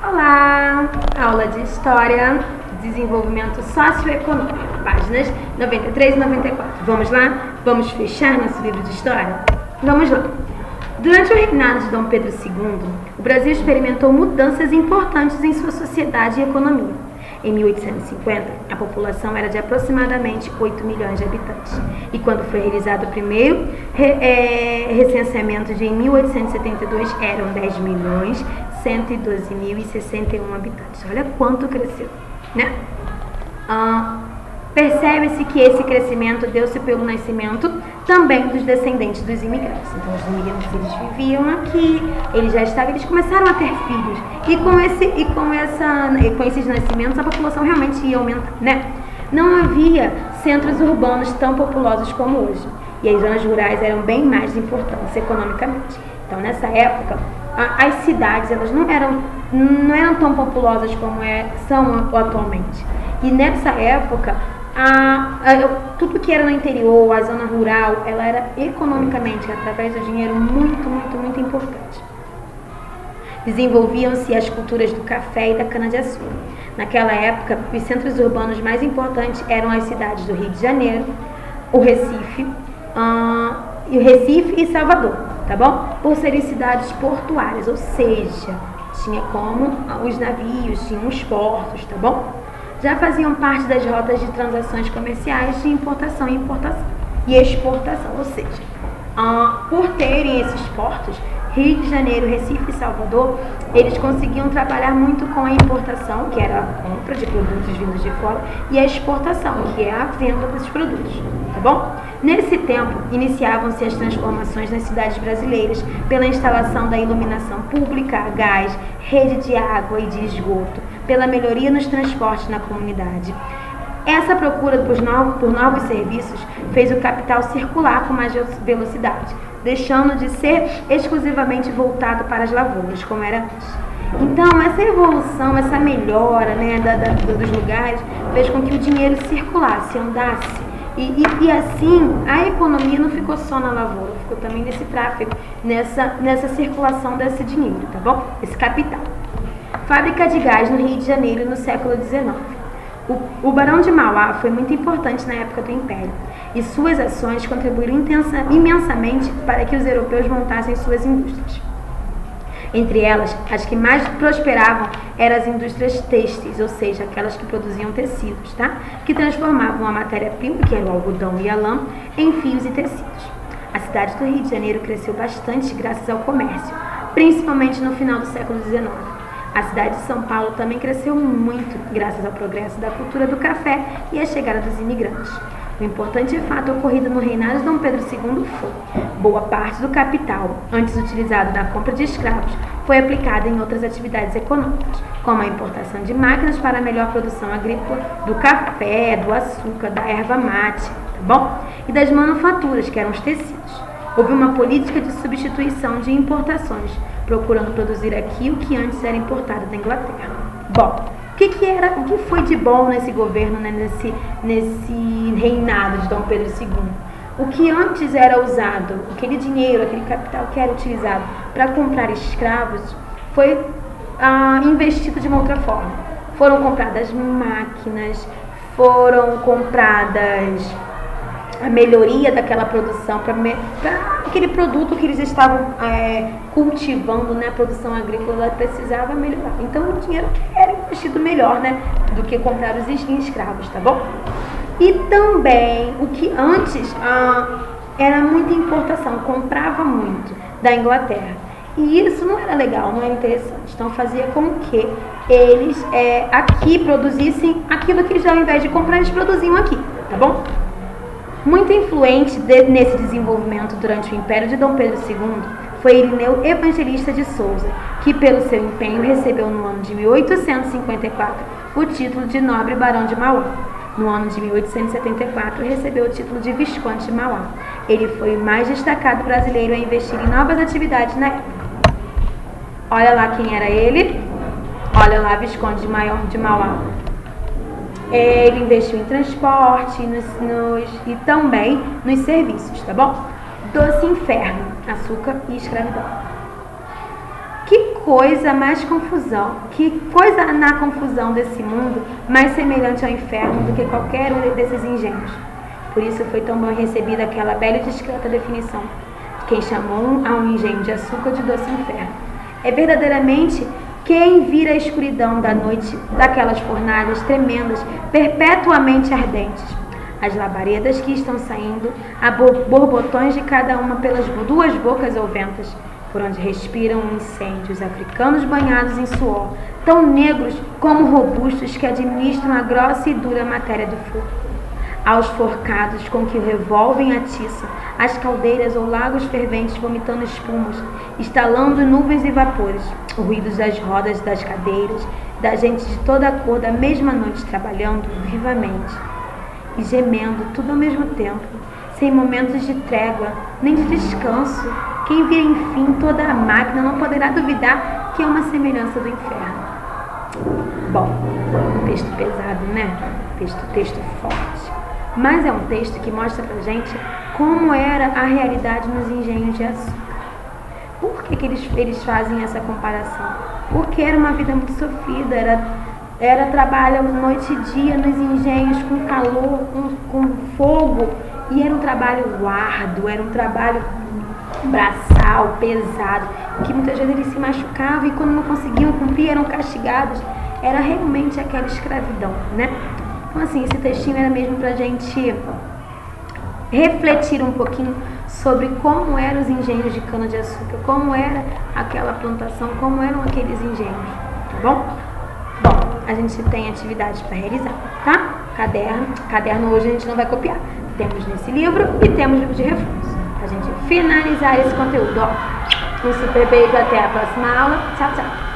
Olá! Aula de História, Desenvolvimento Socioeconômico, páginas 93 e 94. Vamos lá? Vamos fechar nosso livro de História? Vamos lá! Durante o reinado de Dom Pedro II, o Brasil experimentou mudanças importantes em sua sociedade e economia. Em 1850, a população era de aproximadamente 8 milhões de habitantes. E quando foi realizado o primeiro recenseamento em 1872, eram 10 milhões 112.061 habitantes. Olha quanto cresceu, né? Percebe-se que esse crescimento deu-se pelo nascimento também dos descendentes dos imigrantes. Então, os imigrantes, eles viviam aqui, eles começaram a ter filhos. E com esses nascimentos, a população realmente ia aumentar, né? Não havia centros urbanos tão populosos como hoje. E as zonas rurais eram bem mais importantes economicamente. Então, nessa época, as cidades elas não eram tão populosas como são atualmente. E nessa época, tudo que era no interior, a zona rural, ela era economicamente, através do dinheiro, muito importante. Desenvolviam-se as culturas do café e da cana-de-açúcar. Naquela época, os centros urbanos mais importantes eram as cidades do Rio de Janeiro, o Recife e Salvador, tá bom? Por serem cidades portuárias, ou seja, tinha como os navios, tinham os portos, tá bom? Já faziam parte das rotas de transações comerciais de importação e exportação, ou seja, por terem esses portos, Rio de Janeiro, Recife e Salvador, eles conseguiam trabalhar muito com a importação, que era a compra de produtos vindos de fora, e a exportação, que é a venda desses produtos, tá bom? Nesse tempo, iniciavam-se as transformações nas cidades brasileiras pela instalação da iluminação pública, a gás, rede de água e de esgoto, pela melhoria nos transportes na comunidade. Essa procura por novos serviços fez o capital circular com mais velocidade, deixando de ser exclusivamente voltado para as lavouras, como era antes. Então, essa evolução, essa melhora, né, dos lugares, fez com que o dinheiro circulasse, andasse. E assim, a economia não ficou só na lavoura, ficou também nesse tráfego, nessa circulação desse dinheiro, tá bom? Esse capital. Fábrica de gás no Rio de Janeiro no século XIX. O Barão de Mauá foi muito importante na época do Império e suas ações contribuíram imensamente para que os europeus montassem suas indústrias. Entre elas, as que mais prosperavam eram as indústrias têxteis, ou seja, aquelas que produziam tecidos, tá? Que transformavam a matéria-prima, que era o algodão e a lã, em fios e tecidos. A cidade do Rio de Janeiro cresceu bastante graças ao comércio, principalmente no final do século XIX. A cidade de São Paulo também cresceu muito graças ao progresso da cultura do café e à chegada dos imigrantes. O importante fato ocorrido no reinado de Dom Pedro II foi: boa parte do capital, antes utilizado na compra de escravos, foi aplicada em outras atividades econômicas, como a importação de máquinas para a melhor produção agrícola, do café, do açúcar, da erva mate, tá bom? E das manufaturas, que eram os tecidos. Houve uma política de substituição de importações, procurando produzir aqui o que antes era importado da Inglaterra. Bom, o que foi de bom nesse governo, né, nesse reinado de Dom Pedro II? O que antes era usado, aquele dinheiro, aquele capital que era utilizado para comprar escravos, foi investido de uma outra forma. Foram compradas máquinas, foram compradas a melhoria daquela produção, para aquele produto que eles estavam cultivando, né, a produção agrícola, ela precisava melhorar. Então, o dinheiro era investido melhor, né, do que comprar os escravos, tá bom? E também, o que antes era muita importação, comprava muito da Inglaterra. E isso não era legal, não era interessante. Então, fazia com que eles aqui produzissem aquilo que eles, ao invés de comprar, eles produziam aqui, tá bom? Muito influente nesse desenvolvimento durante o Império de Dom Pedro II foi Irineu Evangelista de Souza, que pelo seu empenho recebeu no ano de 1854 o título de Nobre Barão de Mauá. No ano de 1874 recebeu o título de Visconde de Mauá. Ele foi o mais destacado brasileiro a investir em novas atividades na época. Olha lá quem era ele. Olha lá, Visconde de Mauá. Ele investiu em transporte e também nos serviços, tá bom? Doce inferno, açúcar e escravidão. Que coisa mais confusão, que coisa na confusão desse mundo mais semelhante ao inferno do que qualquer um desses engenhos. Por isso foi tão bem recebida aquela bela e discreta definição de quem chamou a um engenho de açúcar de doce inferno. É verdadeiramente quem vira a escuridão da noite daquelas fornalhas tremendas, perpetuamente ardentes. As labaredas que estão saindo a borbotões de cada uma pelas duas bocas ou ventas, por onde respiram um incêndio, os africanos banhados em suor, tão negros como robustos que administram a grossa e dura matéria do fogo. Aos forcados com que o revólver atiça, as caldeiras ou lagos ferventes vomitando espumas, estalando nuvens e vapores, os ruídos das rodas das cadeiras, da gente de toda a cor da mesma noite trabalhando vivamente e gemendo tudo ao mesmo tempo, sem momentos de trégua, nem de descanso. Quem vira enfim toda a máquina não poderá duvidar que é uma semelhança do inferno. Bom, um texto pesado, né? Texto forte. Mas é um texto que mostra pra gente como era a realidade nos engenhos de açúcar. Por que eles fazem essa comparação? Porque era uma vida muito sofrida, era trabalho noite e dia nos engenhos, com calor, com fogo, e era um trabalho árduo, era um trabalho braçal, pesado, que muitas vezes eles se machucavam e quando não conseguiam cumprir eram castigados. Era realmente aquela escravidão, né? Então assim, esse textinho era mesmo pra gente refletir um pouquinho sobre como eram os engenhos de cana-de-açúcar, como era aquela plantação, como eram aqueles engenhos, tá bom? Bom, a gente tem atividades para realizar, tá? Caderno hoje a gente não vai copiar. Temos nesse livro e temos livro de reforço. A gente finalizar esse conteúdo, ó. Um super beijo, até a próxima aula. Tchau, tchau.